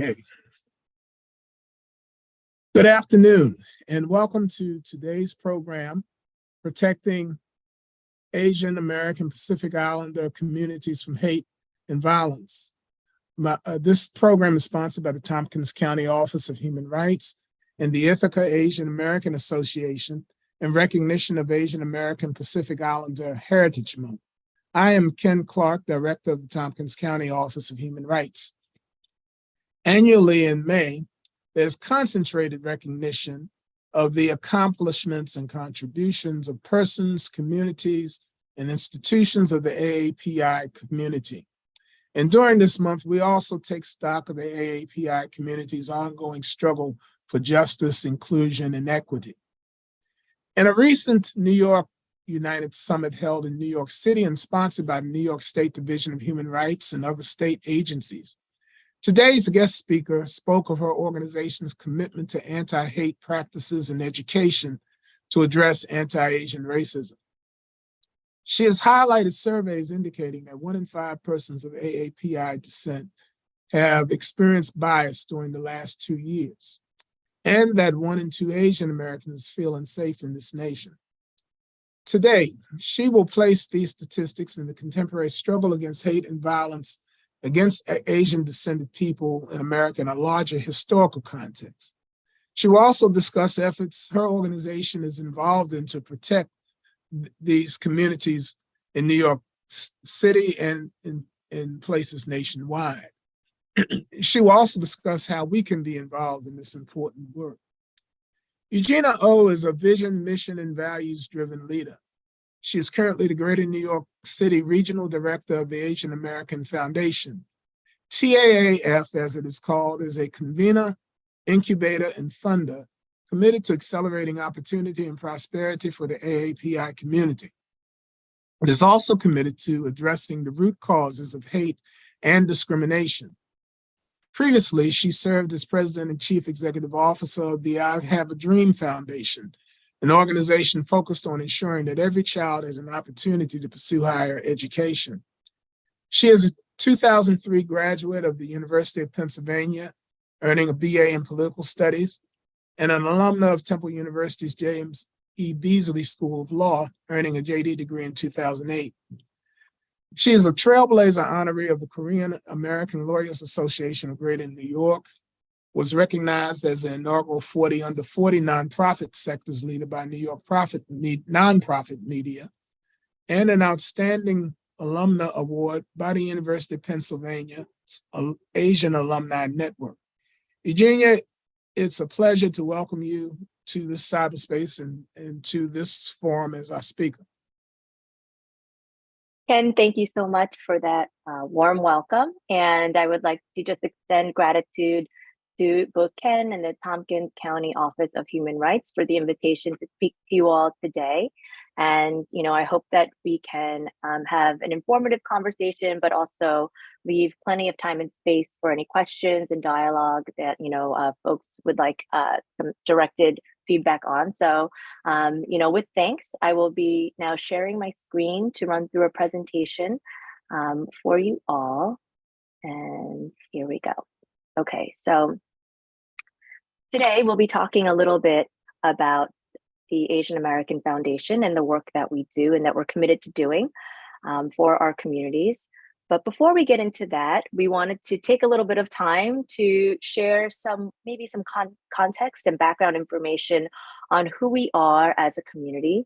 Okay. Good afternoon, and welcome to today's program, Protecting Asian American Pacific Islander Communities from Hate and Violence. This program is sponsored by the Tompkins County Office of Human Rights and the Ithaca Asian American Association in recognition of Asian American Pacific Islander Heritage Month. I am Ken Clarke, Director of the Tompkins County Office of Human Rights. Annually in May, there's concentrated recognition of the accomplishments and contributions of persons, communities, and institutions of the AAPI community. And during this month, we also take stock of the AAPI community's ongoing struggle for justice, inclusion, and equity. In a recent New York United Summit held in New York City and sponsored by the New York State Division of Human Rights and other state agencies, today's guest speaker spoke of her organization's commitment to anti-hate practices and education to address anti-Asian racism. She has highlighted surveys indicating that 1 in 5 persons of AAPI descent have experienced bias during the last 2 years, and that 1 in 2 Asian Americans feel unsafe in this nation. Today, she will place these statistics in the contemporary struggle against hate and violence against Asian descended people in America in a larger historical context. She will also discuss efforts her organization is involved in to protect these communities in New York City and in places nationwide. She will also discuss how we can be involved in this important work. Eugena Oh is a vision, mission, and values-driven leader. She is currently the Greater New York City Regional Director of the Asian American Foundation. TAAF, as it is called, is a convener, incubator, and funder committed to accelerating opportunity and prosperity for the AAPI community. It is also committed to addressing the root causes of hate and discrimination. Previously, she served as President and Chief Executive Officer of the I Have a Dream Foundation, an organization focused on ensuring that every child has an opportunity to pursue higher education. She is a 2003 graduate of the University of Pennsylvania, earning a BA in Political Studies, and an alumna of Temple University's James E. Beasley School of Law, earning a JD degree in 2008. She is a trailblazer honoree of the Korean American Lawyers Association of Greater New York, was recognized as an inaugural 40 Under 40 nonprofit sectors leader by New York nonprofit media, and an outstanding alumna award by the University of Pennsylvania's Asian Alumni Network. Eugenia, it's a pleasure to welcome you to this cyberspace and to this forum as our speaker. Ken, thank you so much for that warm welcome. And I would like to just extend gratitude to both Ken and the Tompkins County Office of Human Rights for the invitation to speak to you all today. And, I hope that we can have an informative conversation, but also leave plenty of time and space for any questions and dialogue that, folks would like some directed feedback on. So, with thanks, I will be now sharing my screen to run through a presentation for you all. And here we go. Okay, so today we'll be talking a little bit about the Asian American Foundation and the work that we do and that we're committed to doing for our communities. But before we get into that, we wanted to take a little bit of time to share maybe some context and background information on who we are as a community,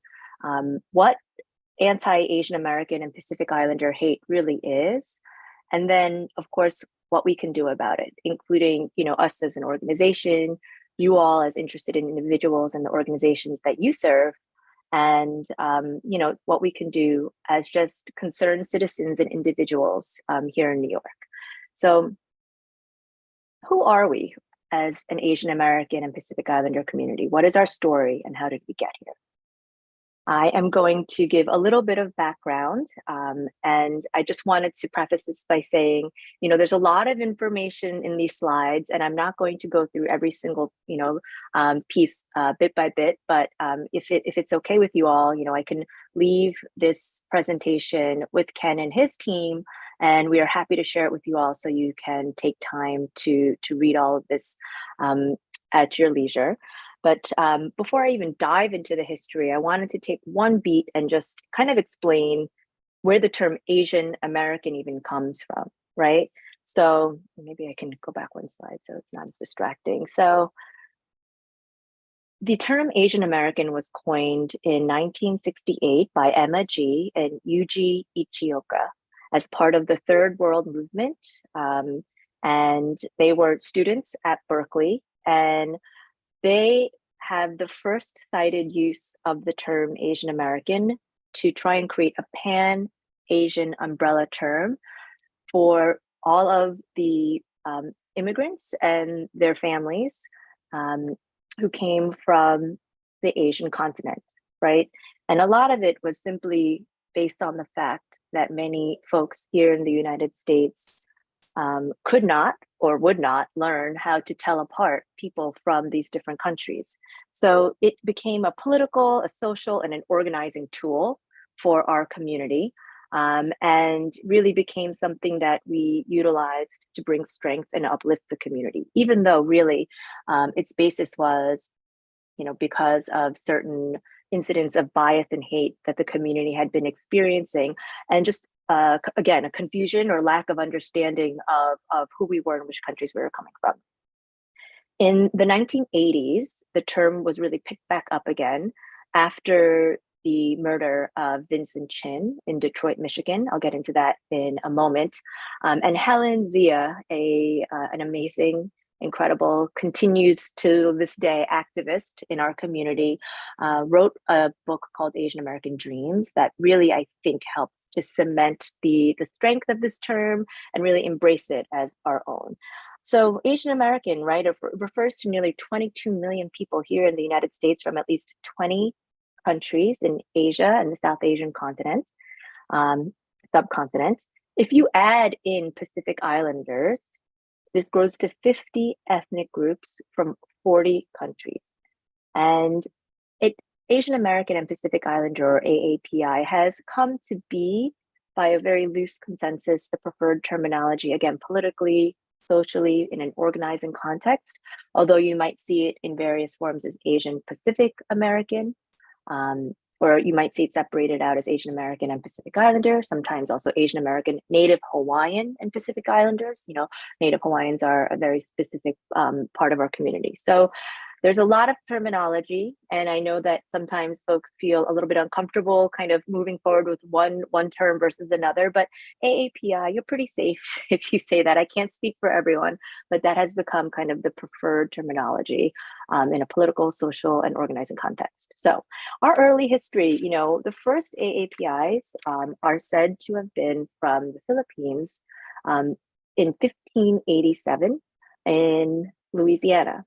what anti-Asian American and Pacific Islander hate really is, and then, of course, what we can do about it, including, us as an organization, you all as interested in individuals and the organizations that you serve, and what we can do as just concerned citizens and individuals here in New York. So who are we as an Asian American and Pacific Islander community? What is our story and how did we get here? I am going to give a little bit of background, and I just wanted to preface this by saying, there's a lot of information in these slides, and I'm not going to go through every single, piece bit by bit. But if it's okay with you all, I can leave this presentation with Ken and his team, And we are happy to share it with you all so you can take time to read all of this at your leisure. But before I even dive into the history, I wanted to take one beat and just kind of explain where the term Asian American even comes from, right? So maybe I can go back one slide so it's not as distracting. So the term Asian American was coined in 1968 by Emma G. and Yuji Ichioka as part of the Third World Movement. And they were students at Berkeley, and they have the first cited use of the term Asian American to try and create a pan-Asian umbrella term for all of the immigrants and their families who came from the Asian continent, right? And a lot of it was simply based on the fact that many folks here in the United States could not or would not learn how to tell apart people from these different countries. So it became a political, a social, and an organizing tool for our community, and really became something that we utilized to bring strength and uplift the community, even though really its basis was, because of certain incidents of bias and hate that the community had been experiencing, and just again, a confusion or lack of understanding of who we were and which countries we were coming from. In the 1980s, the term was really picked back up again after the murder of Vincent Chin in Detroit, Michigan. I'll get into that in a moment. And Helen Zia, an amazing, incredible, continues to this day activist in our community, wrote a book called Asian American Dreams that really, I think, helps to cement the strength of this term and really embrace it as our own. So Asian American, right, refers to nearly 22 million people here in the United States from at least 20 countries in Asia and the South Asian continent, subcontinent. If you add in Pacific Islanders, this grows to 50 ethnic groups from 40 countries. And Asian American and Pacific Islander, or AAPI, has come to be, by a very loose consensus, the preferred terminology, again, politically, socially, in an organizing context, although you might see it in various forms as Asian Pacific American, or you might see it separated out as Asian American and Pacific Islander, sometimes also Asian American, Native Hawaiian and Pacific Islanders. Native Hawaiians are a very specific part of our community. So there's a lot of terminology, and I know that sometimes folks feel a little bit uncomfortable kind of moving forward with one term versus another, but AAPI, you're pretty safe if you say that. I can't speak for everyone, but that has become kind of the preferred terminology in a political, social, and organizing context. So our early history, the first AAPIs are said to have been from the Philippines in 1587 in Louisiana.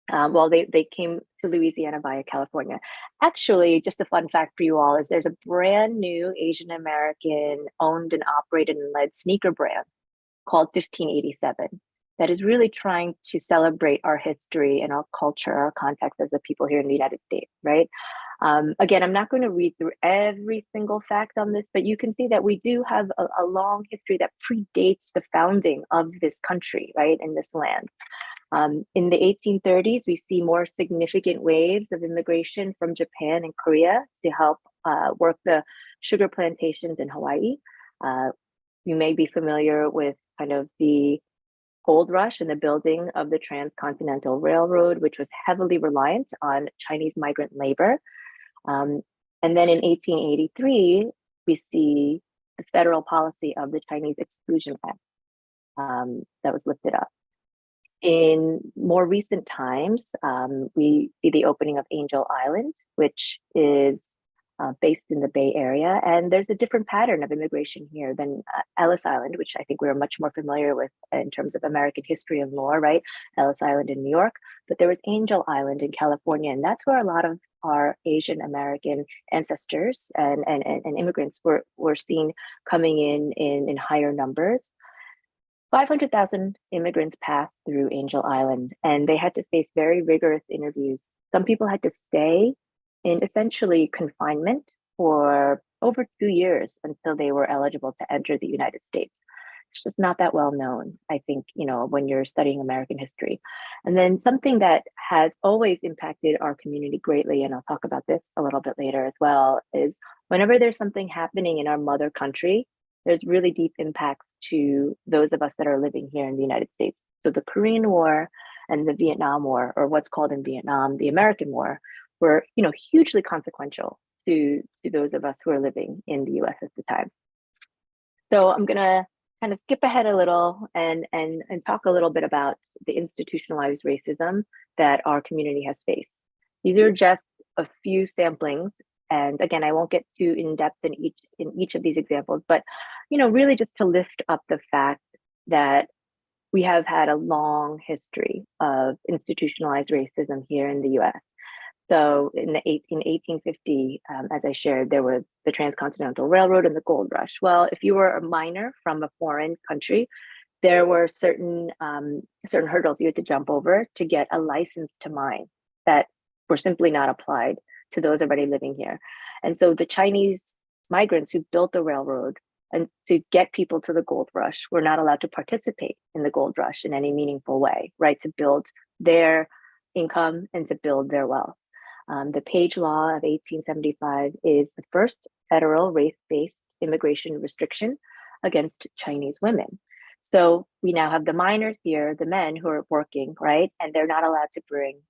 Well, they came to Louisiana via California. Actually, just a fun fact for you all is there's a brand new Asian American owned and operated and led sneaker brand called 1587 that is really trying to celebrate our history and our culture, our context as a people here in the United States, right? Again, I'm not going to read through every single fact on this, but you can see that we do have a long history that predates the founding of this country, right, in this land. In the 1830s, we see more significant waves of immigration from Japan and Korea to help work the sugar plantations in Hawaii. You may be familiar with kind of the gold rush and the building of the Transcontinental Railroad, which was heavily reliant on Chinese migrant labor. And then in 1883, we see the federal policy of the Chinese Exclusion Act that was lifted up. In more recent times, we see the opening of Angel Island, which is based in the Bay Area. And there's a different pattern of immigration here than Ellis Island, which I think we're much more familiar with in terms of American history and lore, right? Ellis Island in New York, but there was Angel Island in California. And that's where a lot of our Asian American ancestors and immigrants were seen coming in higher numbers. 500,000 immigrants passed through Angel Island, and they had to face very rigorous interviews. Some people had to stay in essentially confinement for over 2 years until they were eligible to enter the United States. It's just not that well known, I think, when you're studying American history. And then something that has always impacted our community greatly, and I'll talk about this a little bit later as well, is whenever there's something happening in our mother country, there's really deep impacts to those of us that are living here in the United States. So the Korean War and the Vietnam War, or what's called in Vietnam, the American War, were, hugely consequential to those of us who are living in the US at the time. So I'm gonna kind of skip ahead a little and talk a little bit about the institutionalized racism that our community has faced. These are just a few samplings. And again, I won't get too in depth in each of these examples, but really just to lift up the fact that we have had a long history of institutionalized racism here in the US. So in 1850, as I shared, there was the Transcontinental Railroad and the Gold Rush. Well, if you were a miner from a foreign country, there were certain hurdles you had to jump over to get a license to mine that were simply not applied to those already living here. And so the Chinese migrants who built the railroad and to get people to the gold rush were not allowed to participate in the gold rush in any meaningful way, right? To build their income and to build their wealth. The Page Law of 1875 is the first federal race-based immigration restriction against Chinese women. So we now have the miners here, the men who are working, right? And they're not allowed to bring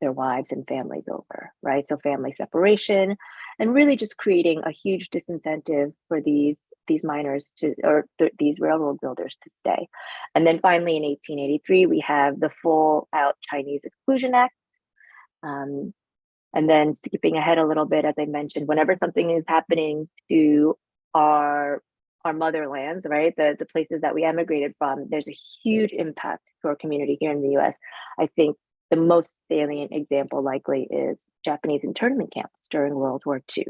their wives and families over, right? So family separation, and really just creating a huge disincentive for these miners these railroad builders to stay. And then finally in 1883, we have the full out Chinese Exclusion Act. And then skipping ahead a little bit, as I mentioned, whenever something is happening to our motherlands, right, the places that we emigrated from, there's a huge impact to our community here in the US. I think the most salient example likely is Japanese internment camps during World War II,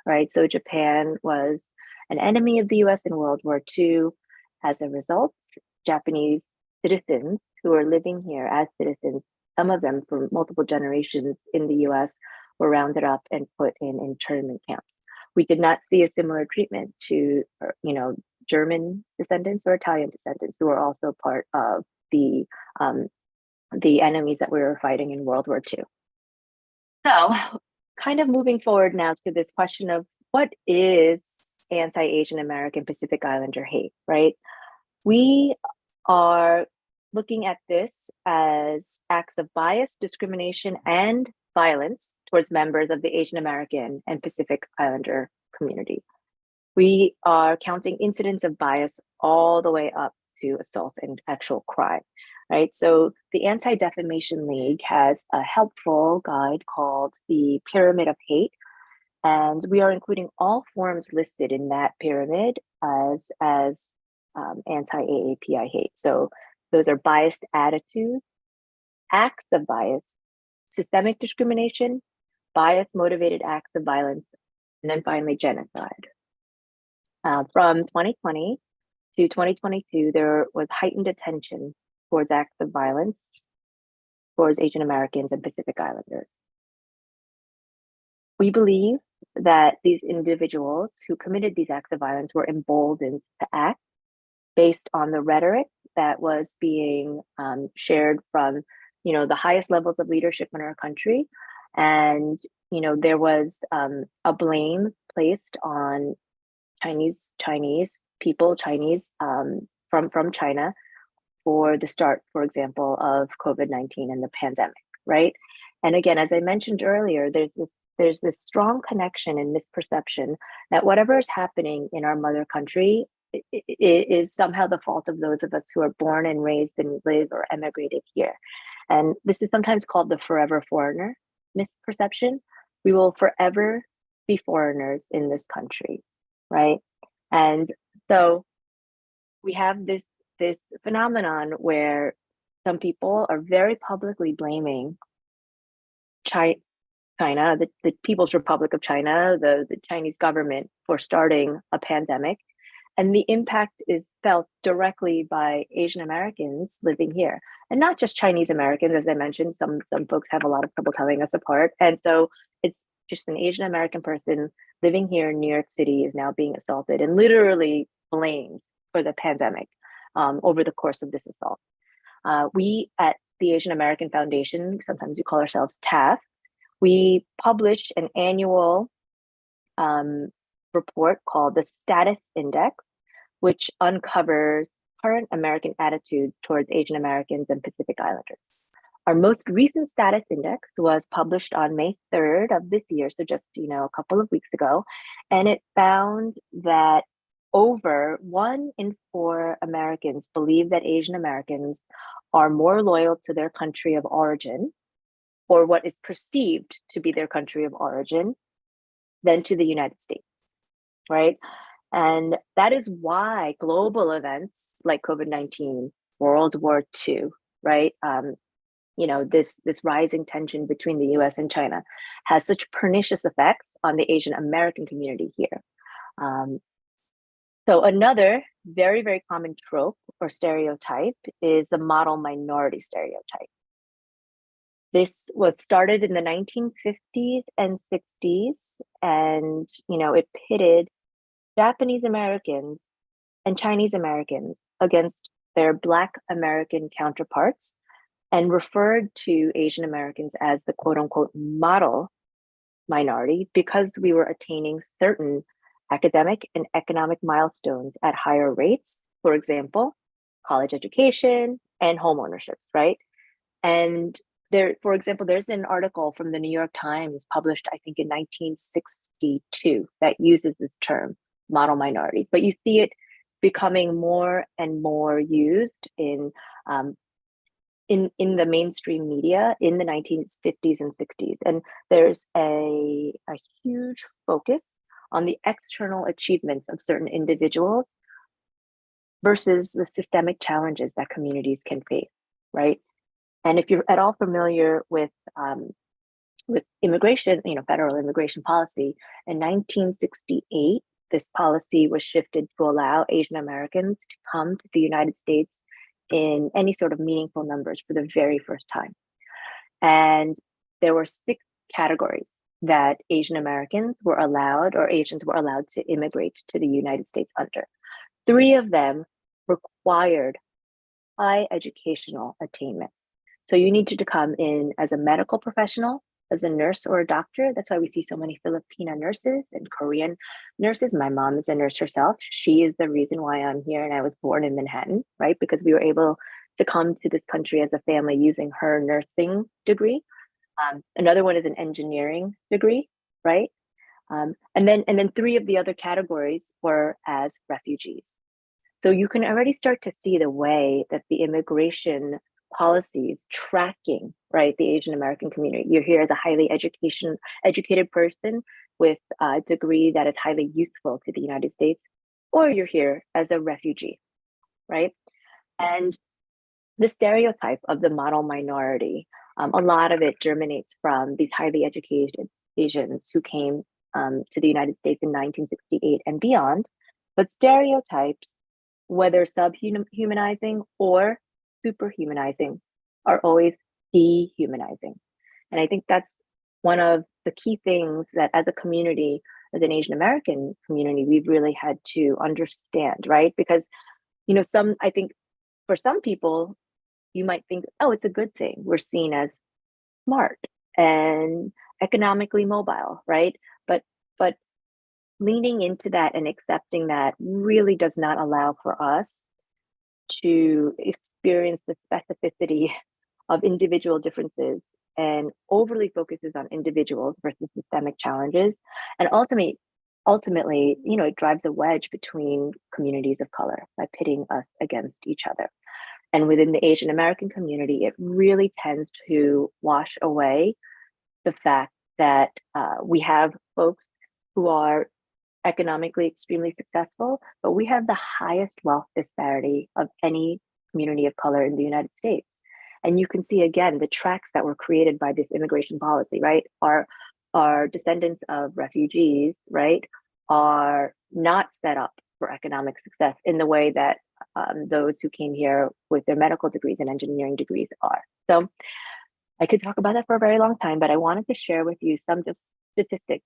right? So Japan was an enemy of the US in World War II. As a result, Japanese citizens who are living here as citizens, some of them for multiple generations in the US, were rounded up and put in internment camps. We did not see a similar treatment to, German descendants or Italian descendants who were also part of the enemies that we were fighting in World War II. So, kind of moving forward now to this question of what is anti-Asian American Pacific Islander hate, right? We are looking at this as acts of bias, discrimination, and violence towards members of the Asian American and Pacific Islander community. We are counting incidents of bias all the way up to assault and actual crime, right? So the Anti-Defamation League has a helpful guide called the Pyramid of Hate, and we are including all forms listed in that pyramid as anti-AAPI hate. So those are biased attitudes, acts of bias, systemic discrimination, bias-motivated acts of violence, and then finally genocide. From 2020 to 2022, there was heightened attention towards acts of violence towards Asian Americans and Pacific Islanders. We believe that these individuals who committed these acts of violence were emboldened to act based on the rhetoric that was being shared from, the highest levels of leadership in our country. And, there was a blame placed on Chinese people, from China for the start, for example, of COVID-19 and the pandemic, right? And again, as I mentioned earlier, there's this strong connection and misperception that whatever is happening in our mother country is somehow the fault of those of us who are born and raised and live or emigrated here. And this is sometimes called the forever foreigner misperception. We will forever be foreigners in this country, right? And so we have this phenomenon where some people are very publicly blaming China, the People's Republic of China, the Chinese government for starting a pandemic. And the impact is felt directly by Asian Americans living here, and not just Chinese Americans. As I mentioned, some folks have a lot of trouble telling us apart. And so it's just an Asian American person living here in New York City is now being assaulted and literally blamed for the pandemic over the course of this assault. We at the Asian American Foundation, sometimes we call ourselves TAF, we published an annual report called the Status Index, which uncovers current American attitudes towards Asian Americans and Pacific Islanders. Our most recent status index was published on May 3rd of this year, so just a couple of weeks ago, and it found that over 1 in 4 Americans believe that Asian Americans are more loyal to their country of origin, or what is perceived to be their country of origin, than to the United States, right? And that is why global events like COVID-19, World War II, right? This rising tension between the US and China has such pernicious effects on the Asian American community here. So another very, very common trope or stereotype is the model minority stereotype. This was started in the 1950s and 60s, and it pitted Japanese Americans and Chinese Americans against their Black American counterparts and referred to Asian Americans as the quote unquote model minority because we were attaining certain academic and economic milestones at higher rates, for example, college education and home ownerships, right? And there, for example, there's an article from the New York Times published, I think, in 1962 that uses this term, model minorities, but you see it becoming more and more used in the mainstream media in the 1950s and 60s. And there's a huge focus on the external achievements of certain individuals versus the systemic challenges that communities can face, right? And if you're at all familiar with immigration, federal immigration policy, in 1968, this policy was shifted to allow Asian Americans to come to the United States in any sort of meaningful numbers for the very first time. And there were 6 categories that Asian Americans were allowed, or Asians were allowed to immigrate to the United States under. 3 of them required high educational attainment. So you needed to come in as a medical professional, as a nurse or a doctor. That's why we see so many Filipina nurses and Korean nurses. My mom is a nurse herself. She is the reason why I'm here, and I was born in Manhattan, right? Because we were able to come to this country as a family using her nursing degree. Another one is an engineering degree, right? And then 3 of the other categories were as refugees. So you can already start to see the way that the immigration policies tracking, right, the Asian American community. You're here as a highly educated person with a degree that is highly useful to the United States, or you're here as a refugee, right? And the stereotype of the model minority, a lot of it germinates from these highly educated Asians who came to the United States in 1968 and beyond. But stereotypes, whether subhumanizing or superhumanizing, are always dehumanizing. And I think that's one of the key things that as a community, as an Asian American community, we've really had to understand, right? Because, I think for some people, you might think, oh, it's a good thing. We're seen as smart and economically mobile, right? But leaning into that and accepting that really does not allow for us to experience the specificity of individual differences and overly focuses on individuals versus systemic challenges. And ultimately, it drives a wedge between communities of color by pitting us against each other. And within the Asian American community, it really tends to wash away the fact that we have folks who are economically extremely successful, but we have the highest wealth disparity of any community of color in the United States. And you can see, again, the tracks that were created by this immigration policy, right, are descendants of refugees, right, are not set up for economic success in the way that those who came here with their medical degrees and engineering degrees are. So I could talk about that for a very long time, but I wanted to share with you some just statistics,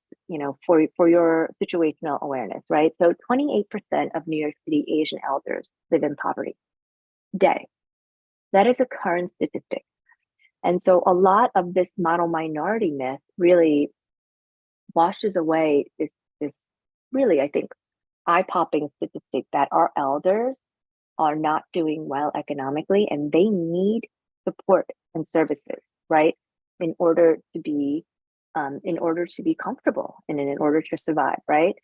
for your situational awareness, right? So 28% of New York City Asian elders live in poverty today. That is a current statistic. And so a lot of this model minority myth really washes away this really, I think, eye-popping statistic that our elders are not doing well economically and they need support and services, right? In order to be comfortable and in order to survive, right?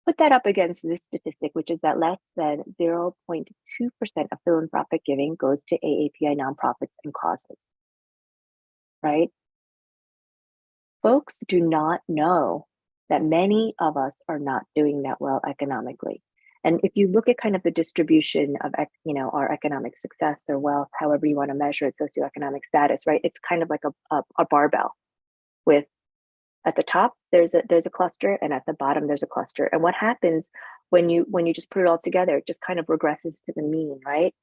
Put that up against this statistic, which is that less than 0.2% of philanthropic giving goes to AAPI nonprofits and causes, right? Folks do not know that many of us are not doing that well economically. And if you look at kind of the distribution of, our economic success or wealth, however you want to measure it, socioeconomic status, right? It's kind of like a barbell with at the top, there's a cluster, and at the bottom, there's a cluster. And what happens when you just put it all together, it just kind of regresses to the mean, right?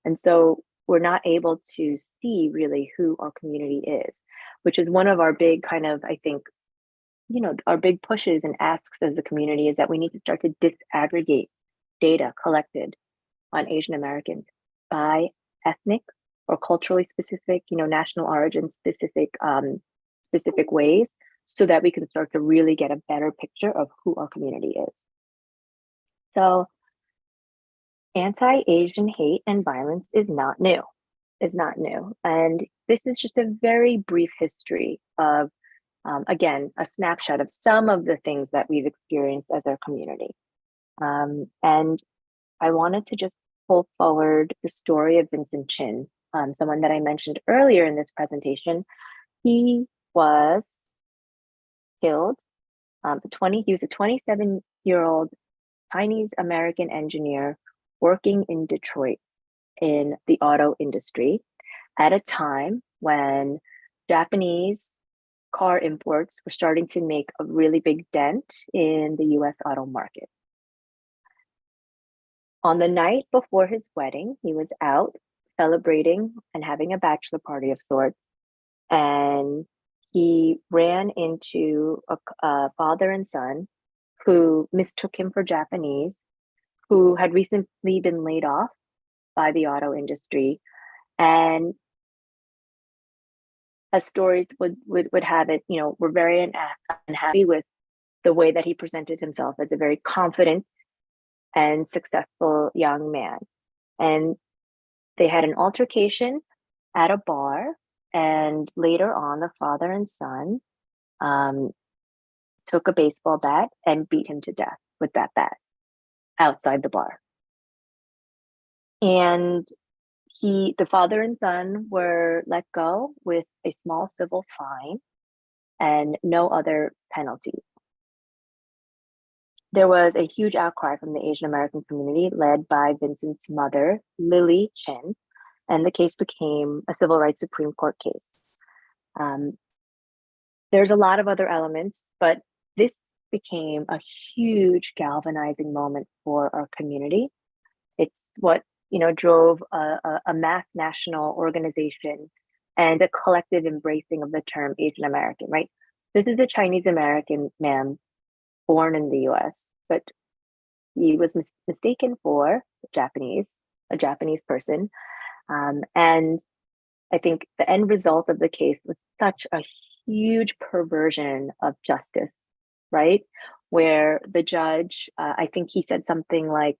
And so we're not able to see really who our community is, which is one of our big kind of, I think, our big pushes and asks as a community is that we need to start to disaggregate data collected on Asian Americans by ethnic or culturally specific, national origin specific ways, so that we can start to really get a better picture of who our community is. So anti-Asian hate and violence is not new. And this is just a very brief history of, again, a snapshot of some of the things that we've experienced as our community. And I wanted to just pull forward the story of Vincent Chin, someone that I mentioned earlier in this presentation. He was killed. He was a 27-year-old Chinese American engineer working in Detroit in the auto industry at a time when Japanese car imports were starting to make a really big dent in the US auto market. On the night before his wedding, he was out celebrating and having a bachelor party of sorts, and he ran into a father and son who mistook him for Japanese, who had recently been laid off by the auto industry. And as stories would have it, were very unhappy with the way that he presented himself as a very confident and successful young man. And they had an altercation at a bar. And later on, the father and son took a baseball bat and beat him to death with that bat outside the bar. And the father and son were let go with a small civil fine and no other penalties. There was a huge outcry from the Asian American community led by Vincent's mother, Lily Chin, and the case became a civil rights Supreme Court case. There's a lot of other elements, but this became a huge galvanizing moment for our community. It's what drove a mass national organization and a collective embracing of the term Asian American, right? This is a Chinese American man born in the US, but he was mistaken for a Japanese person. And I think the end result of the case was such a huge perversion of justice, right? Where the judge, I think he said something like,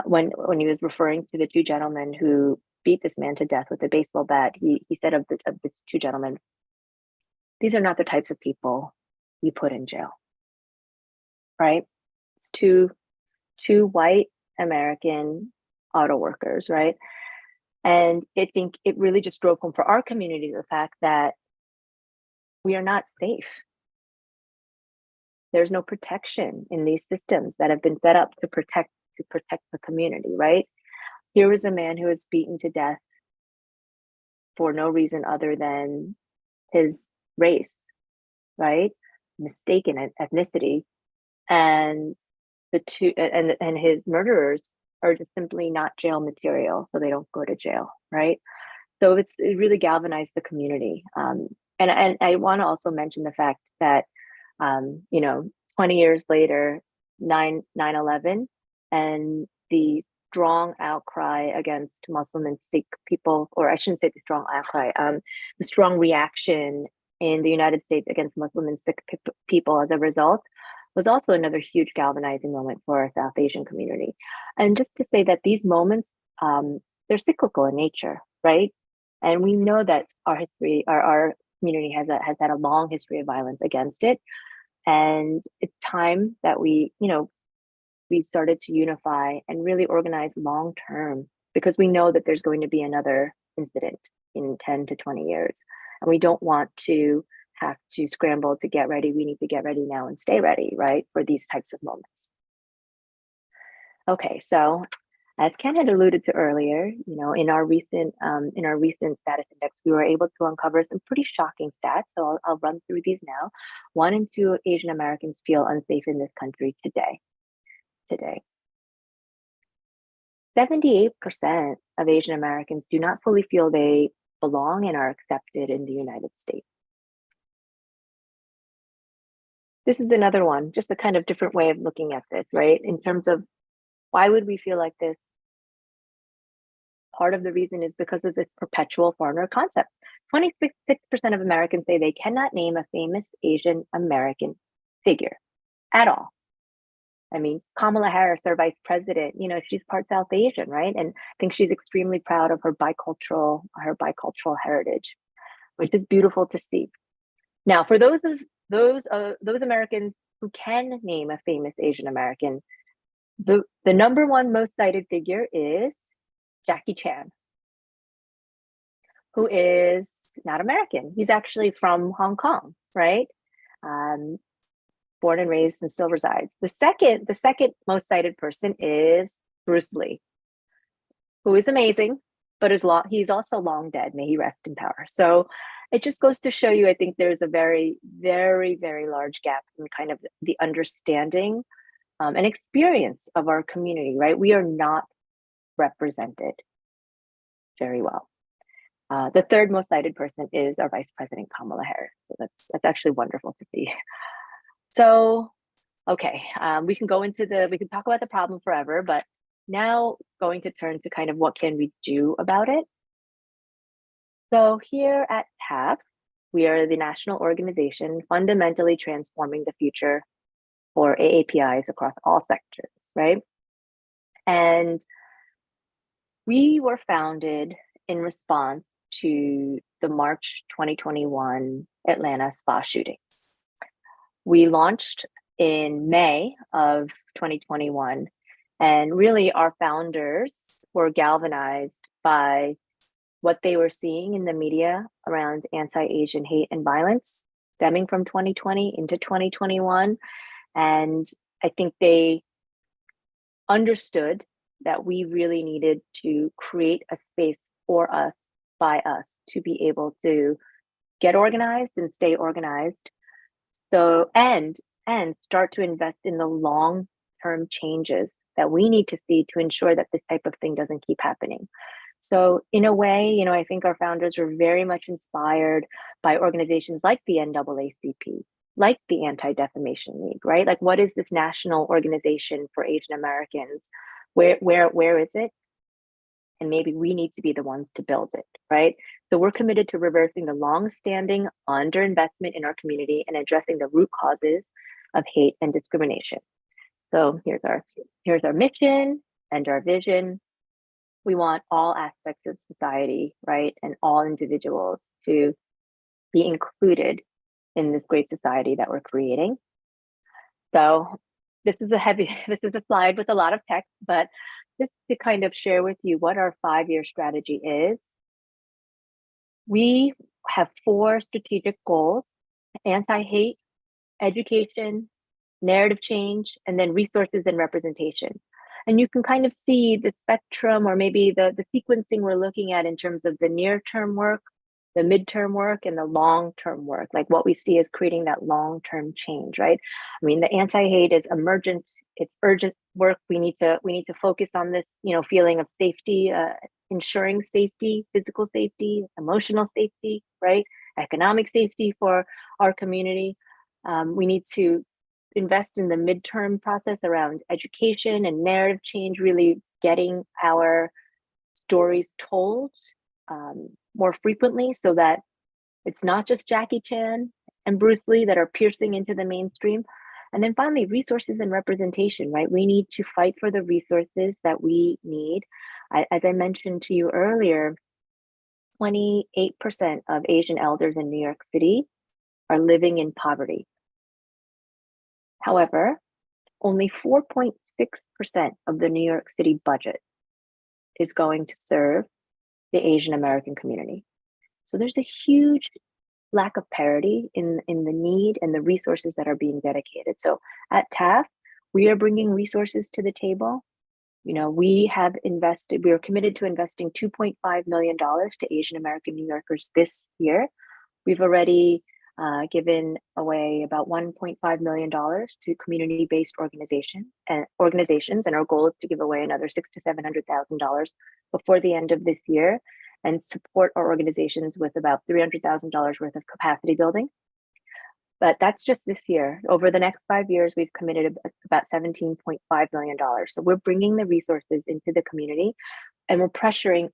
when he was referring to the two gentlemen who beat this man to death with a baseball bat, he said of these two gentlemen, "These are not the types of people you put in jail," right? It's two white American auto workers, right? And I think it really just drove home for our community the fact that we are not safe. There's no protection in these systems that have been set up to protect the community, right? Here was a man who was beaten to death for no reason other than his race, right? Mistaken ethnicity. And and his murderers are just simply not jail material, so they don't go to jail, right? So it really galvanized the community. And I want to also mention the fact that, 20 years later, 9/11, and the strong outcry against Muslim and Sikh people, or I shouldn't say the strong outcry, the strong reaction in the United States against Muslim and Sikh people as a result, was also another huge galvanizing moment for our South Asian community. And just to say that these moments, they're cyclical in nature, right? And we know that our community has had a long history of violence against it. And it's time that we started to unify and really organize long term, because we know that there's going to be another incident in 10 to 20 years. And we don't want to have to scramble to get ready. We need to get ready now and stay ready, right, for these types of moments. Okay, so as Ken had alluded to earlier, in our recent status index, we were able to uncover some pretty shocking stats. So I'll run through these now. 1 in 2 Asian Americans feel unsafe in this country today. 78% of Asian Americans do not fully feel they belong and are accepted in the United States. This is another one, just a kind of different way of looking at this, right? In terms of why would we feel like this? Part of the reason is because of this perpetual foreigner concept. 26% of Americans say they cannot name a famous Asian American figure at all. I mean, Kamala Harris, our vice president, she's part South Asian, right? And I think she's extremely proud of her bicultural heritage, which is beautiful to see. Now, for those Americans who can name a famous Asian American, the number one most cited figure is Jackie Chan, who is not American. He's actually from Hong Kong, right? Born and raised and still resides. The second most cited person is Bruce Lee, who is amazing, but he's also long dead. May he rest in power. So it just goes to show you, I think there's a very, very, very large gap in kind of the understanding and experience of our community, right? We are not represented very well. The third most cited person is our Vice President Kamala Harris. So that's actually wonderful to see. So, okay, we can talk about the problem forever, but now going to turn to kind of what can we do about it. So here at Taft, we are the national organization fundamentally transforming the future for AAPIs across all sectors, right? And we were founded in response to the March 2021 Atlanta spa shootings. We launched in May of 2021, and really our founders were galvanized by what they were seeing in the media around anti-Asian hate and violence stemming from 2020 into 2021. And I think they understood that we really needed to create a space for us, by us, to be able to get organized and stay organized. So, and start to invest in the long-term changes that we need to see to ensure that this type of thing doesn't keep happening. So in a way, I think our founders were very much inspired by organizations like the NAACP, like the Anti-Defamation League, right? Like, what is this national organization for Asian Americans? Where is it? And maybe we need to be the ones to build it, right? So we're committed to reversing the long-standing underinvestment in our community and addressing the root causes of hate and discrimination. So here's our mission and our vision. We want all aspects of society, right, and all individuals to be included in this great society that we're creating. So this is a slide with a lot of text, but just to kind of share with you what our 5-year strategy is. We have 4 strategic goals: anti-hate, education, narrative change, and then resources and representation. And you can kind of see the spectrum, or maybe the sequencing we're looking at in terms of the near-term work, the midterm work and the long-term work, like what we see is creating that long-term change, right? I mean, the anti-hate is emergent, it's urgent work. We need to focus on this, feeling of safety, ensuring safety, physical safety, emotional safety, right? Economic safety for our community. We need to invest in the midterm process around education and narrative change, really getting our stories told more frequently so that it's not just Jackie Chan and Bruce Lee that are piercing into the mainstream. And then finally, resources and representation, right? We need to fight for the resources that we need. As I mentioned to you earlier, 28% of Asian elders in New York City are living in poverty. However, only 4.6% of the New York City budget is going to serve the Asian American community. So there's a huge lack of parity in the need and the resources that are being dedicated. So at Taft, we are bringing resources to the table. We are committed to investing $2.5 million to Asian American New Yorkers this year. We've already given away about $1.5 million to community-based organizations, and our goal is to give away another $600,000 to $700,000 before the end of this year, and support our organizations with about $300,000 worth of capacity building. But that's just this year. Over the next 5 years, we've committed about $17.5 million. So we're bringing the resources into the community, and we're pressuring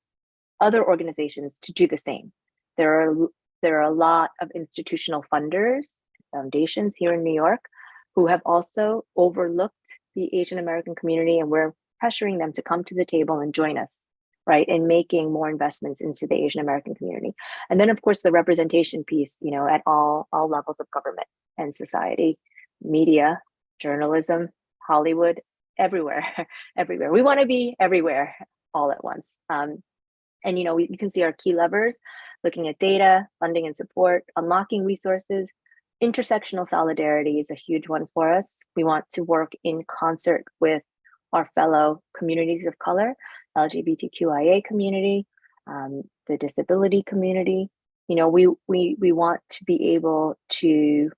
other organizations to do the same. There are a lot of institutional funders, foundations here in New York, who have also overlooked the Asian American community, and we're pressuring them to come to the table and join us, right, in making more investments into the Asian American community. And then, of course, the representation piece, at all levels of government and society, media, journalism, Hollywood, everywhere, everywhere. We want to be everywhere all at once. And you can see our key levers, looking at data, funding and support, unlocking resources. Intersectional solidarity is a huge one for us. We want to work in concert with our fellow communities of color, LGBTQIA community, the disability community. We want to be able to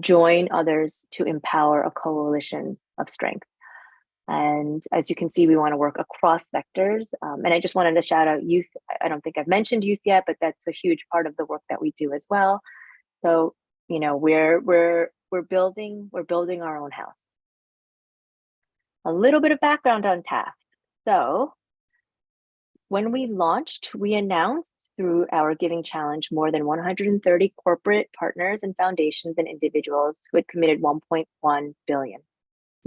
join others to empower a coalition of strength. And as you can see, we want to work across sectors. And I just wanted to shout out youth. I don't think I've mentioned youth yet, but that's a huge part of the work that we do as well. So, we're building our own house. A little bit of background on Taft. So when we launched, we announced through our Giving Challenge more than 130 corporate partners and foundations and individuals who had committed $1.1 billion.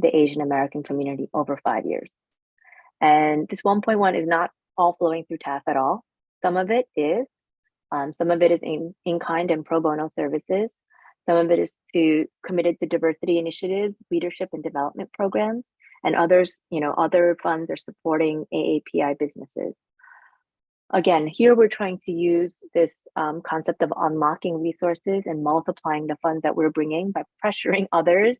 The Asian American community over 5 years. And this 1.1 is not all flowing through Taft at all. Some of it is in kind and pro bono services. Some of it is committed to diversity initiatives, leadership and development programs, and others, other funds are supporting AAPI businesses. Again, here we're trying to use this concept of unlocking resources and multiplying the funds that we're bringing by pressuring others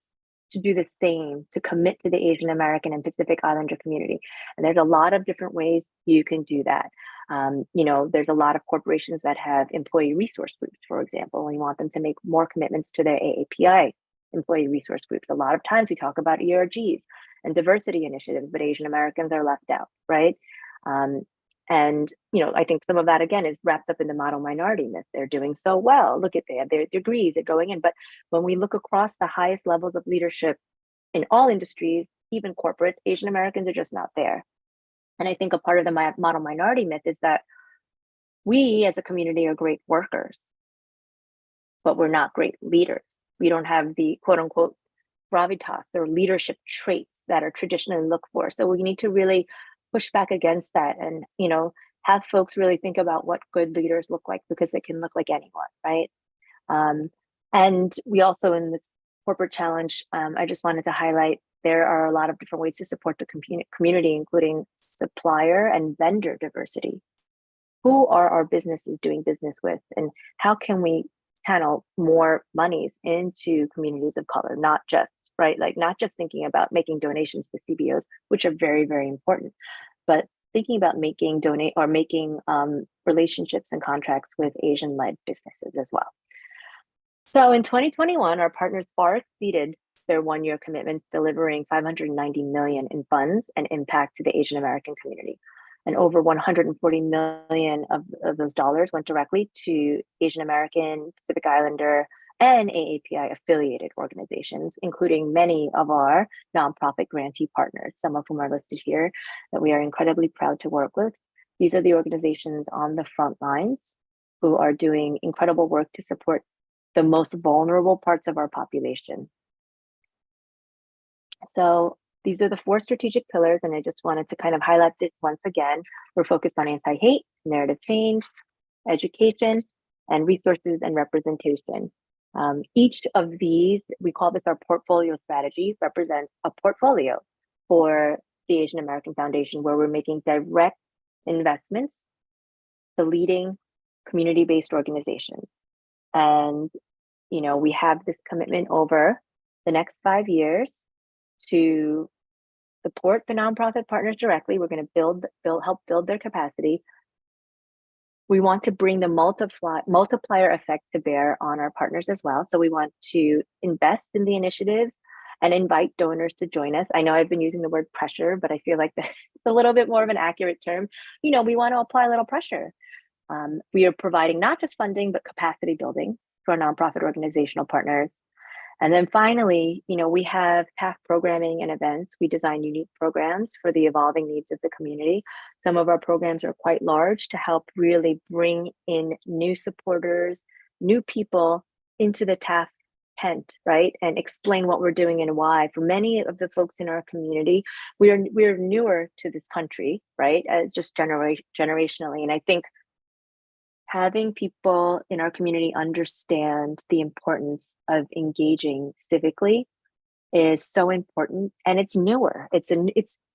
to do the same, to commit to the Asian American and Pacific Islander community. And there's a lot of different ways you can do that. There's a lot of corporations that have employee resource groups, for example. We want them to make more commitments to their AAPI employee resource groups. A lot of times we talk about ERGs and diversity initiatives, but Asian Americans are left out, right? And I think some of that, again, is wrapped up in the model minority myth. They're doing so well. Look at they have their degrees, they're going in. But when we look across the highest levels of leadership in all industries, even corporate, Asian Americans are just not there. And I think a part of the model minority myth is that we as a community are great workers, but we're not great leaders. We don't have the quote unquote gravitas or leadership traits that are traditionally looked for. So we need to really push back against that and, have folks really think about what good leaders look like, because they can look like anyone, right? And we also, in this corporate challenge, I just wanted to highlight, there are a lot of different ways to support the community, including supplier and vendor diversity. Who are our businesses doing business with, and how can we channel more monies into communities of color, not just thinking about making donations to CBOs, which are very, very important, but thinking about making relationships and contracts with Asian-led businesses as well. So in 2021, our partners far exceeded their one-year commitments, delivering $590 million in funds and impact to the Asian American community. And over $140 million of those dollars went directly to Asian American, Pacific Islander, and AAPI affiliated organizations, including many of our nonprofit grantee partners, some of whom are listed here, that we are incredibly proud to work with. These are the organizations on the front lines who are doing incredible work to support the most vulnerable parts of our population. So these are the 4 strategic pillars, and I just wanted to kind of highlight this once again. We're focused on anti-hate, narrative change, education, and resources and representation. Each of these, we call this our portfolio strategy, represents a portfolio for the Asian American Foundation, where we're making direct investments to leading community-based organizations. And, you know, we have this commitment over the next 5 years to support the nonprofit partners directly. We're going to help build their capacity. We want to bring the multiplier effect to bear on our partners as well. So we want to invest in the initiatives and invite donors to join us. I know I've been using the word pressure, but I feel like that's a little bit more of an accurate term. You know, we want to apply a little pressure. We are providing not just funding, but capacity building to our nonprofit organizational partners. And then finally, you know, we have Taft programming and events. We design unique programs for the evolving needs of the community. Some of our programs are quite large to help really bring in new supporters, new people into the Taft tent, right? And explain what we're doing and why. For many of the folks in our community, we're newer to this country, right? As just generationally. And I think having people in our community understand the importance of engaging civically is so important, and it's newer. It's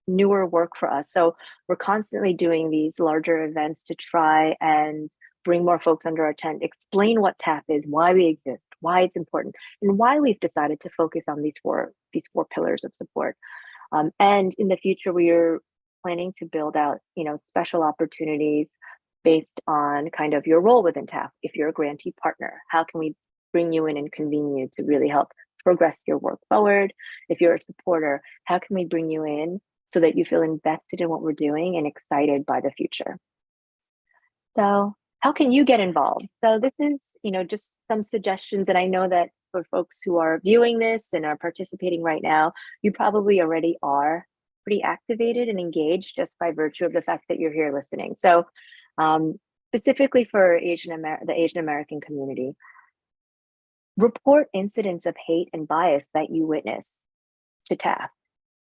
newer work for us. So we're constantly doing these larger events to try and bring more folks under our tent, explain what TAP is, why we exist, why it's important, and why we've decided to focus on these four pillars of support. And in the future, we are planning to build out, you know, special opportunities based on kind of your role within TAF. If you're a grantee partner, how can we bring you in and convene you to really help progress your work forward? If you're a supporter, how can we bring you in so that you feel invested in what we're doing and excited by the future? So how can you get involved? So this is, you know, just some suggestions. And I know that for folks who are viewing this and are participating right now, you probably already are pretty activated and engaged just by virtue of the fact that you're here listening. So specifically for the Asian American community, report incidents of hate and bias that you witness to TAF.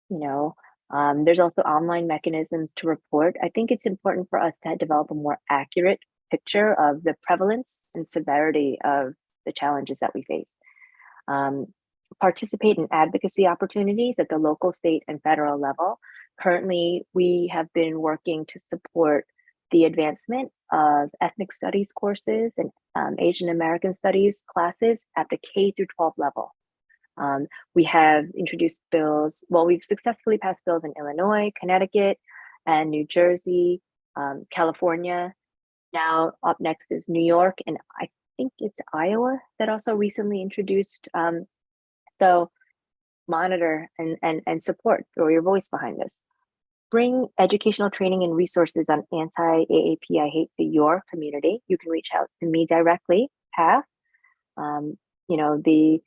You know, there's also online mechanisms to report. I think it's important for us to develop a more accurate picture of the prevalence and severity of the challenges that we face. Participate in advocacy opportunities at the local, state, and federal level. Currently, we have been working to support the advancement of ethnic studies courses and Asian American studies classes at the K through 12 level. We have introduced bills, well, we've successfully passed bills in Illinois, Connecticut, and New Jersey, California. Now up next is New York, and I think it's Iowa that also recently introduced. So monitor and support, throw your voice behind this. Bring educational training and resources on anti-AAPI hate to your community. You can reach out to me directly, Taft. You know, the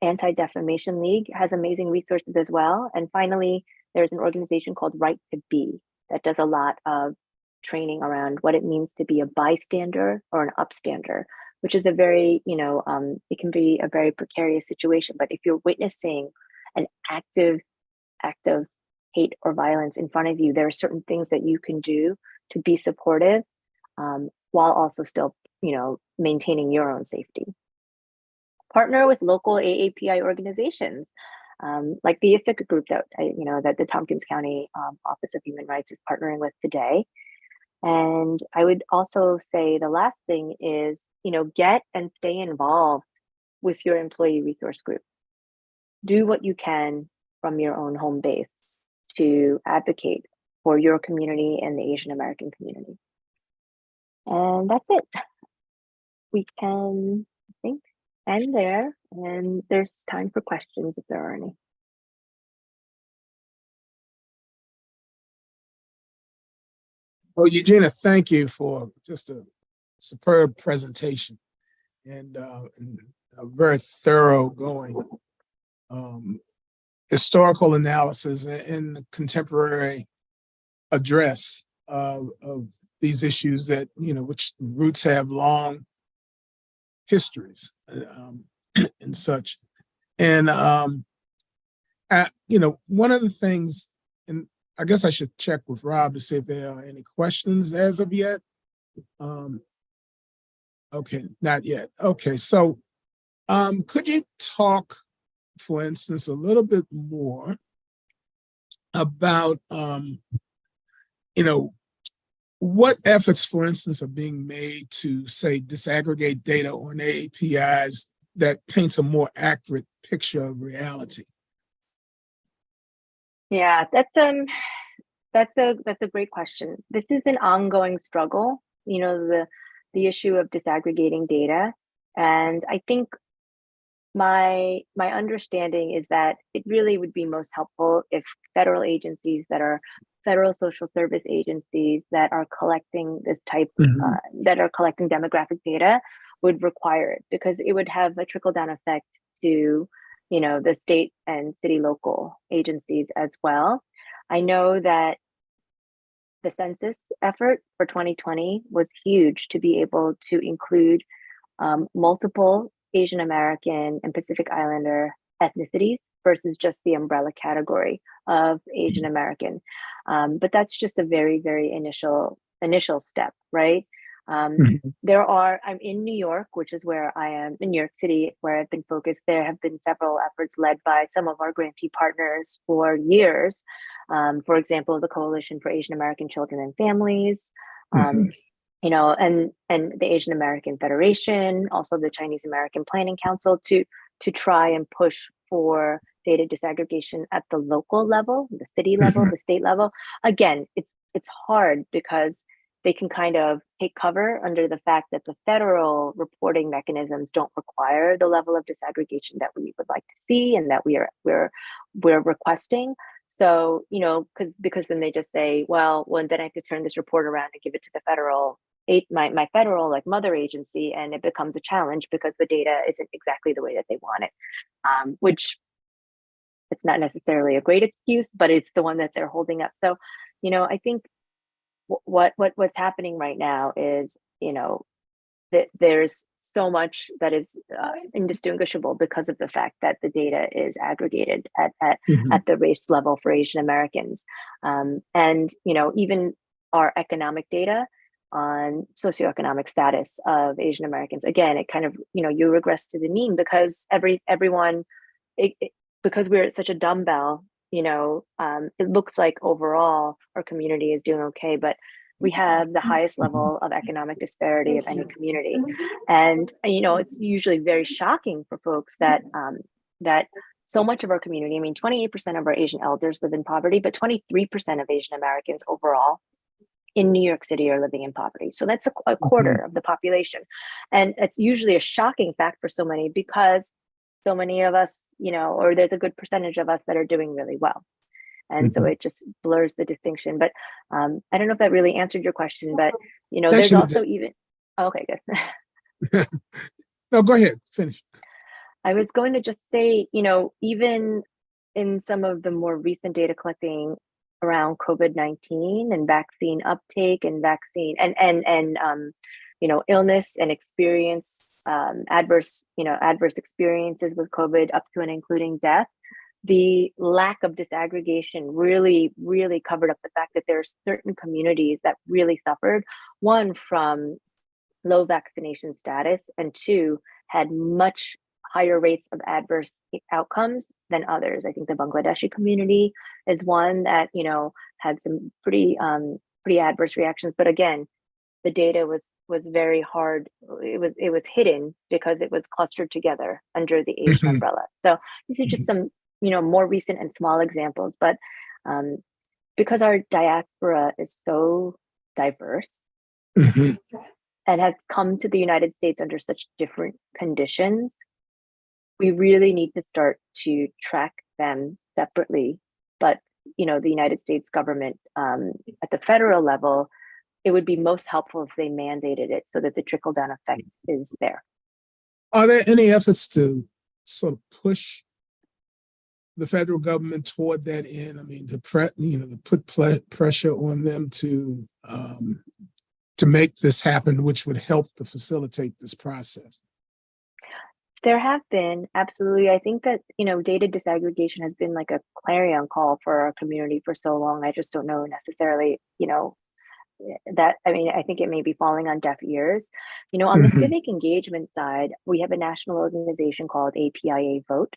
Anti-Defamation League has amazing resources as well. And finally, there's an organization called Right to Be that does a lot of training around what it means to be a bystander or an upstander, which is a very, you know, it can be a very precarious situation. But if you're witnessing an active hate or violence in front of you, there are certain things that you can do to be supportive while also still, you know, maintaining your own safety. Partner with local AAPI organizations, like the Ithaca group that that the Tompkins County Office of Human Rights is partnering with today. And I would also say the last thing is, you know, get and stay involved with your employee resource group. Do what you can from your own home base to advocate for your community and the Asian American community. And that's it. We can, I think, end there, and there's time for questions if there are any. Well, Eugenia, thank you for just a superb presentation and a very thorough going historical analysis and contemporary address of these issues that, which roots have long histories and such. And, one of the things, and I guess I should check with Rob to see if there are any questions as of yet. Okay, not yet. Okay, so could you talk, for instance, a little bit more about, what efforts, for instance, are being made to, say, disaggregate data on APIs that paints a more accurate picture of reality? Yeah, that's a great question. This is an ongoing struggle, the issue of disaggregating data. And I think my understanding is that it really would be most helpful if federal agencies that are federal social service agencies that are collecting this type, that are collecting demographic data would require it, because it would have a trickle-down effect to, the state and city local agencies as well. I know that the census effort for 2020 was huge to be able to include multiple Asian American and Pacific Islander ethnicities versus just the umbrella category of Asian American. But that's just a very, very initial step, right? I'm in New York, which is where I am, in New York City, where I've been focused. There have been several efforts led by some of our grantee partners for years. For example, the Coalition for Asian American Children and Families, and the Asian American Federation, also the Chinese American Planning Council, to try and push for data disaggregation at the local level, the city level, the state level. Again, it's hard because they can kind of take cover under the fact that the federal reporting mechanisms don't require the level of disaggregation that we would like to see and that we're requesting. So, because then they just say, well, then I have to turn this report around and give it to the federal, my federal like mother agency, and it becomes a challenge because the data isn't exactly the way that they want it, which it's not necessarily a great excuse, but it's the one that they're holding up. So, I think what's happening right now is, that there's so much that is indistinguishable because of the fact that the data is aggregated at the race level for Asian Americans. And, even our economic data on socioeconomic status of Asian Americans, again, it kind of, you regress to the mean because everyone, because we're at such a dumbbell, it looks like overall our community is doing okay, but we have the highest level of economic disparity of any community. And, it's usually very shocking for folks that that so much of our community, 28% of our Asian elders live in poverty, but 23% of Asian Americans overall in New York City are living in poverty. So that's a quarter of the population. And it's usually a shocking fact for so many because so many of us, or there's a good percentage of us that are doing really well. And so it just blurs the distinction. But I don't know if that really answered your question, but, there's also even, okay, good. No, go ahead, finish. I was going to just say, even in some of the more recent data collecting around COVID-19 and vaccine uptake and vaccine and illness and experience, adverse experiences with COVID up to and including death, the lack of disaggregation really, really covered up the fact that there are certain communities that really suffered, one, from low vaccination status, and two, had much higher rates of adverse outcomes than others. I think the Bangladeshi community is one that, had some pretty adverse reactions. But again, the data was very hard. It was hidden because it was clustered together under the Asian umbrella. So these are just some, more recent and small examples. But because our diaspora is so diverse, Mhm. and has come to the United States under such different conditions, we really need to start to track them separately. But the United States government, at the federal level, it would be most helpful if they mandated it so that the trickle down effect is there. Are there any efforts to sort of push the federal government toward that end? I mean, to put pressure on them to make this happen, which would help to facilitate this process. There have been, absolutely. I think that, data disaggregation has been like a clarion call for our community for so long. I just don't know necessarily, that, I think it may be falling on deaf ears. On the Mhm. civic engagement side, we have a national organization called APIA Vote.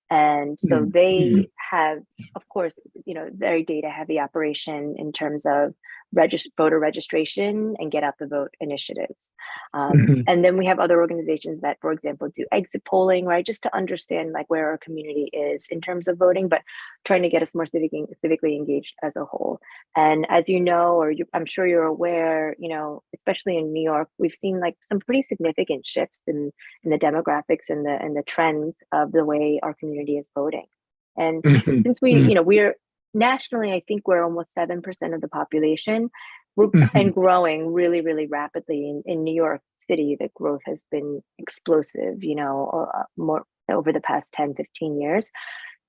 And so Mhm. they have, of course, very data heavy operation in terms of voter registration and get out the vote initiatives. Mhm. And then we have other organizations that, for example, do exit polling, right? Just to understand like where our community is in terms of voting, but trying to get us more civically engaged as a whole. And as you know, I'm sure you're aware, especially in New York, we've seen like some pretty significant shifts in the demographics and the trends of the way our community is voting. And Mhm. since we're nationally, I think we're almost 7% of the population. And Mhm. growing really, really rapidly in New York City. The growth has been explosive, more over the past 10, 15 years.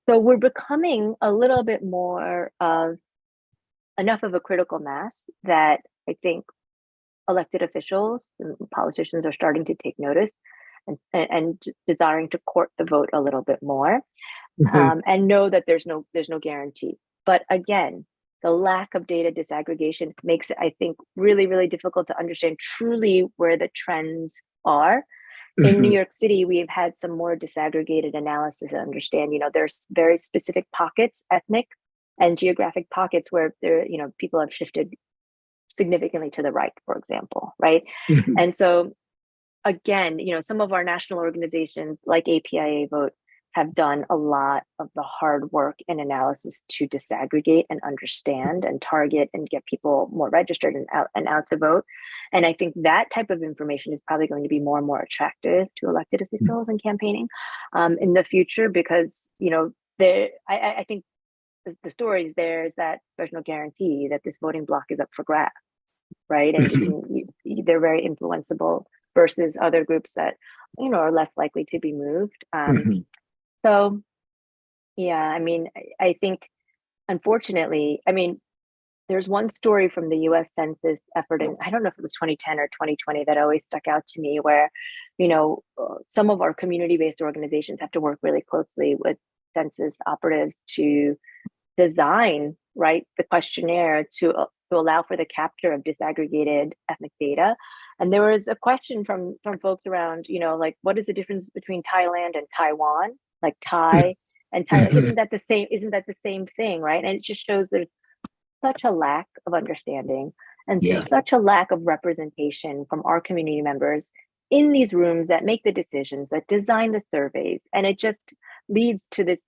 So we're becoming a little bit more of enough of a critical mass that I think elected officials and politicians are starting to take notice and desiring to court the vote a little bit more, Mhm. and know that there's no guarantee. But again, the lack of data disaggregation makes it, I think, really, really difficult to understand truly where the trends are. In New Mhm. York City, we've had some more disaggregated analysis to understand, there's very specific pockets, ethnic and geographic pockets where people have shifted significantly to the right, for example, right? Mhm. And so again, some of our national organizations like APIA Vote have done a lot of the hard work and analysis to disaggregate and understand and target and get people more registered and out to vote. And I think that type of information is probably going to be more and more attractive to elected officials and campaigning in the future, because I think the stories there is that there's no guarantee that this voting block is up for grabs, right? And they're very influenceable versus other groups that are less likely to be moved. Mhm. So yeah, I think unfortunately, there's one story from the US Census effort, and I don't know if it was 2010 or 2020, that always stuck out to me, where some of our community-based organizations have to work really closely with census operatives to design, right, the questionnaire to allow for the capture of disaggregated ethnic data. And there was a question from folks around, like, what is the difference between Thailand and Taiwan? Like Thai and Thai, like, Mhm. isn't that the same thing, right? And it just shows there's such a lack of understanding and Yeah. such a lack of representation from our community members in these rooms that make the decisions, that design the surveys. And it just leads to this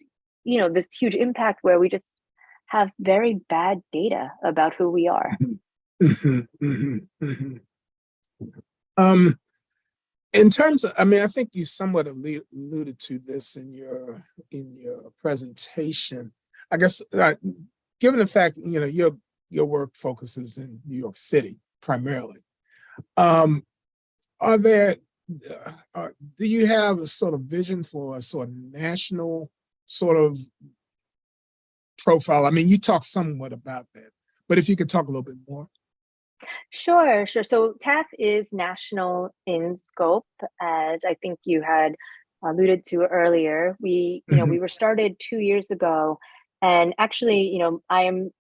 huge impact where we just have very bad data about who we are. Mhm. Mhm. Mhm. Mhm. Um, in terms of, I think you somewhat alluded to this in your presentation. I guess, given the fact your work focuses in New York City primarily, um, are there do you have a sort of vision for a sort of national sort of profile? You talked somewhat about that, but if you could talk a little bit more. Sure, sure. So Taft is national in scope, as I think you had alluded to earlier. We Mhm. were started 2 years ago, and actually, I am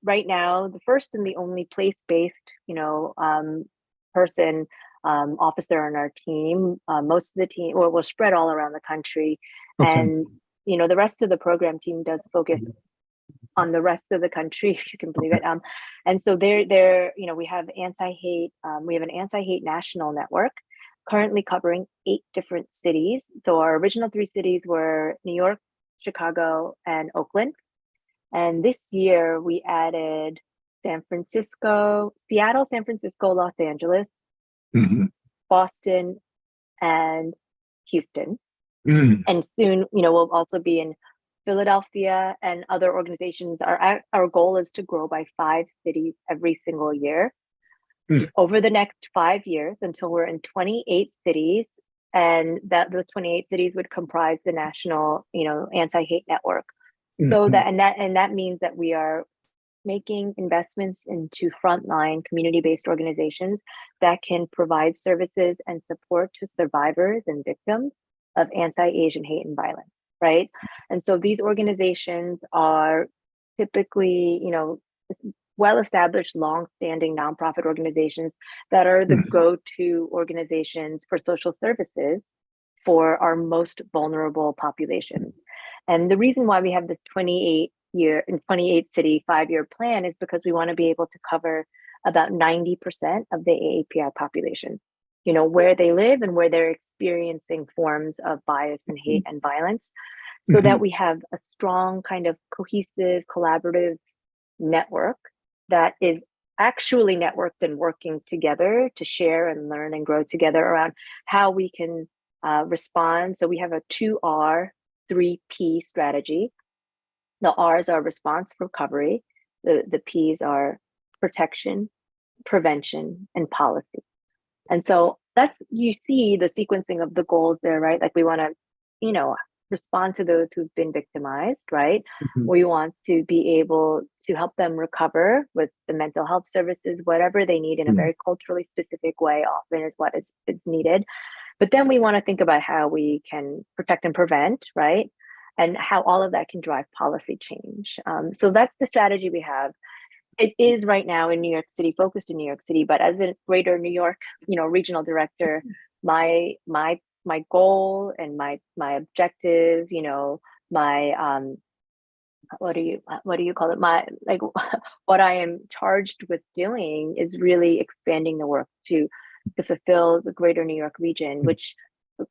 right now the first and the only place-based, person, officer on our team. Most of the team, or we're spread all around the country, Okay. and the rest of the program team does focus on the rest of the country, if you can believe Okay. it. And so we have we have an anti-hate national network currently covering 8 different cities. So our original 3 cities were New York, Chicago, and Oakland. And this year we added Seattle, San Francisco, Los Angeles, Mhm. Boston, and Houston. Mm. And soon, we'll also be in Philadelphia and other organizations. Our goal is to grow by 5 cities every single year Mm. over the next 5 years until we're in 28 cities. And that those 28 cities would comprise the national, anti-hate network. So that means that we are making investments into frontline community-based organizations that can provide services and support to survivors and victims of anti-Asian hate and violence, right? And so these organizations are typically, well-established, long-standing nonprofit organizations that are the go-to organizations for social services for our most vulnerable populations. And the reason why we have this 28 city 5-year plan is because we want to be able to cover about 90% of the AAPI population, where they live and where they're experiencing forms of bias and hate and violence, so that we have a strong kind of cohesive, collaborative network that is actually networked and working together to share and learn and grow together around how we can respond. So we have a 2R, 3P strategy. The R's are response, recovery. The P's are protection, prevention, and policy. And so you see the sequencing of the goals there, right? Like we want to, respond to those who've been victimized, right? We want to be able to help them recover with the mental health services, whatever they need in a very culturally specific way, often is what is needed. But then we want to think about how we can protect and prevent, right? And how all of that can drive policy change. So that's the strategy we have. It is right now in New York City, focused in New York City, but as a greater New York, regional director, my goal and my objective, my what do you call it? What I am charged with doing is really expanding the work to fulfill the greater New York region, which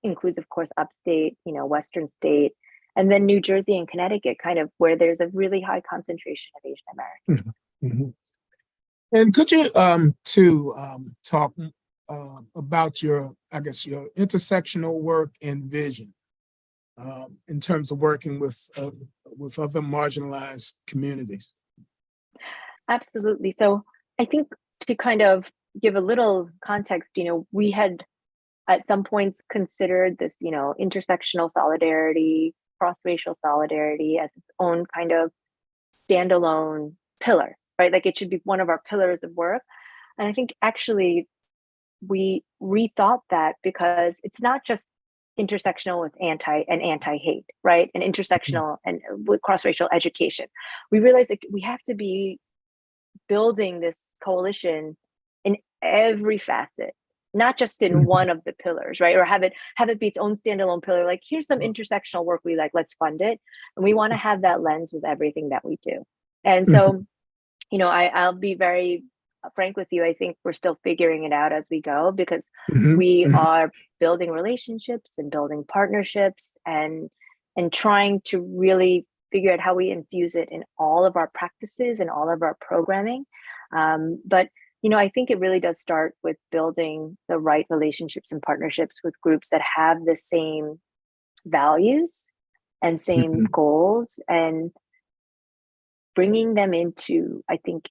includes, of course, upstate, Western state, and then New Jersey and Connecticut, kind of where there's a really high concentration of Asian Americans. And could you talk about your intersectional work and vision in terms of working with other marginalized communities? Absolutely. So I think to kind of give a little context, we had at some points considered this, intersectional solidarity, cross-racial solidarity as its own kind of standalone pillar, right? Like it should be one of our pillars of work. And I think actually we rethought that because it's not just intersectional with anti-hate, right? And intersectional and with cross-racial education. We realized that we have to be building this coalition in every facet, not just in one of the pillars, right? Or have it be its own standalone pillar. Like, here's some intersectional work we like, let's fund it. And we want to have that lens with everything that we do. And so, I'll be very frank with you. I think we're still figuring it out as we go, because we are building relationships and building partnerships and trying to really figure out how we infuse it in all of our practices and all of our programming. But I think it really does start with building the right relationships and partnerships with groups that have the same values and same goals, and bringing them into, I think,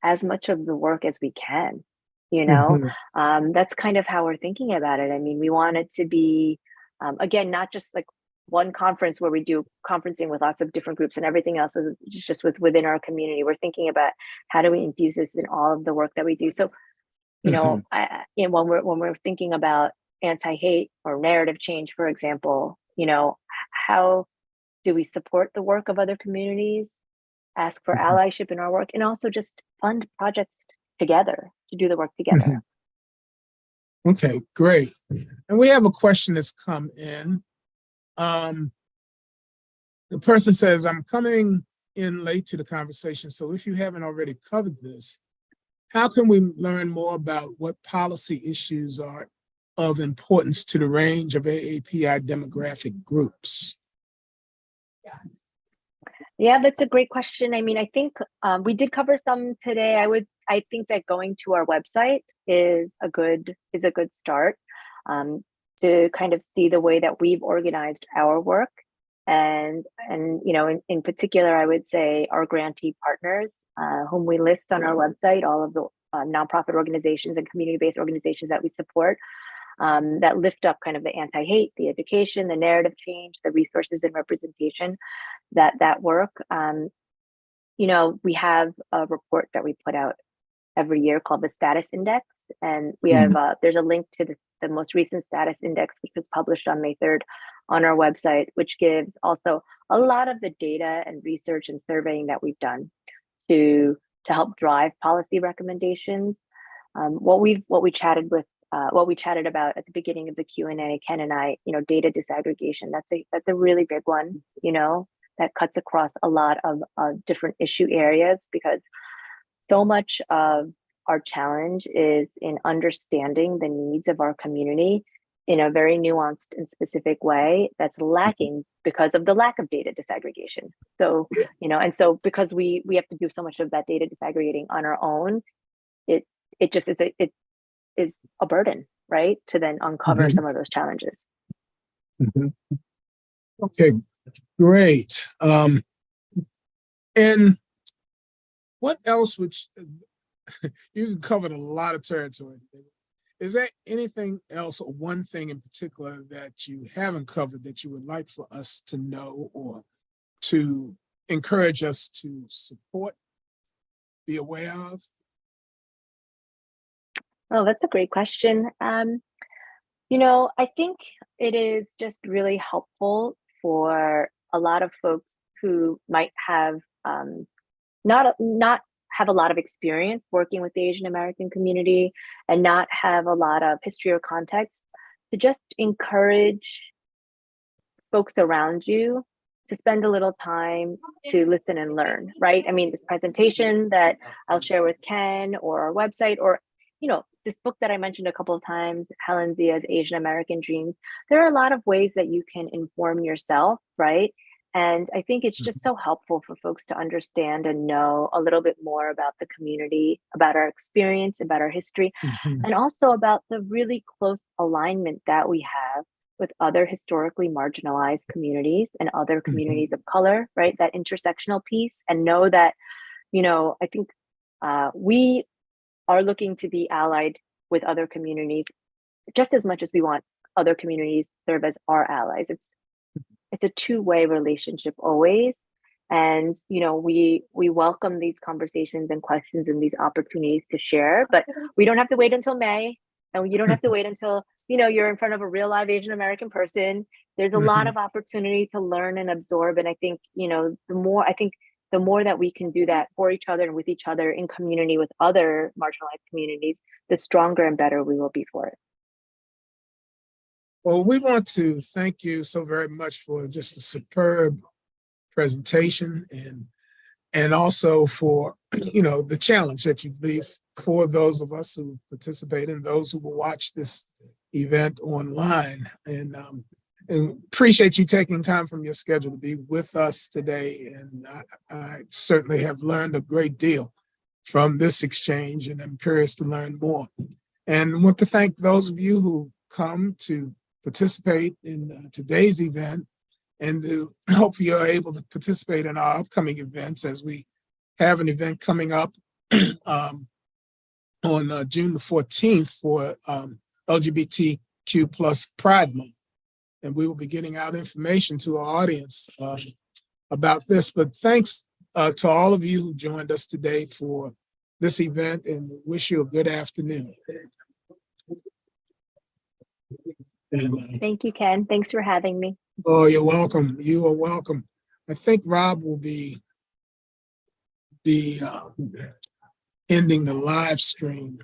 as much of the work as we can. That's kind of how we're thinking about it. I mean, we want it to be, again, not just like one conference where we do conferencing with lots of different groups and everything else is just within our community. We're thinking about how do we infuse this in all of the work that we do. So, when we're thinking about anti-hate or narrative change, for example, how do we support the work of other communities, ask for allyship in our work, and also just fund projects together to do the work together. Okay, great. And we have a question that's come in. The person says, I'm coming in late to the conversation, so if you haven't already covered this, how can we learn more about what policy issues are of importance to the range of AAPI demographic groups? Yeah, that's a great question. I mean, I think we did cover some today. I think that going to our website is a good start um, to kind of see the way that we've organized our work, and in particular, I would say our grantee partners, whom we list on our website, all of the nonprofit organizations and community-based organizations that we support, that lift up kind of the anti-hate, the education, the narrative change, the resources and representation that work. We have a report that we put out every year called the Status Index, and we have there's a link to the most recent Status Index, which was published on May 3rd on our website, which gives also a lot of the data and research and surveying that we've done to help drive policy recommendations. What we chatted about at the beginning of the Q&A, Ken and I, data disaggregation. That's a really big one. That cuts across a lot of different issue areas, because so much of our challenge is in understanding the needs of our community in a very nuanced and specific way that's lacking because of the lack of data disaggregation. So, and so because we have to do so much of that data disaggregating on our own, it just is a burden, right? To then uncover some of those challenges. Okay, great. And what else would you covered a lot of territory. Is there anything else, or one thing in particular that you haven't covered that you would like for us to know, or to encourage us to support, be aware of? Oh, that's a great question. I think it is just really helpful for a lot of folks who might have not have a lot of experience working with the Asian American community and not have a lot of history or context, to just encourage folks around you to spend a little time to listen and learn, right? I mean, this presentation that I'll share with Ken, or our website, or this book that I mentioned a couple of times, Helen Zia's Asian American Dreams. There are a lot of ways that you can inform yourself, right? And I think it's just so helpful for folks to understand and know a little bit more about the community, about our experience, about our history, and also about the really close alignment that we have with other historically marginalized communities and other communities of color, right? That intersectional piece, and know that, I think we are looking to be allied with other communities just as much as we want other communities to serve as our allies. It's a two-way relationship always. And, we welcome these conversations and questions and these opportunities to share, but we don't have to wait until May. And you don't have to wait until, you're in front of a real live Asian American person. There's a lot of opportunity to learn and absorb. And I think, the more that we can do that for each other and with each other in community with other marginalized communities, the stronger and better we will be for it. Well, we want to thank you so very much for just a superb presentation, and also for the challenge that you leave for those of us who participate and those who will watch this event online. And appreciate you taking time from your schedule to be with us today. And I certainly have learned a great deal from this exchange, and I'm curious to learn more. And want to thank those of you who come to participate in today's event, and to hope you're able to participate in our upcoming events, as we have an event coming up on June the 14th for LGBTQ plus Pride Month. And we will be getting out information to our audience about this. But thanks to all of you who joined us today for this event, and wish you a good afternoon. And, Thank you, Ken. Thanks for having me. Oh, you're welcome. You are welcome. I think Rob will be ending the live stream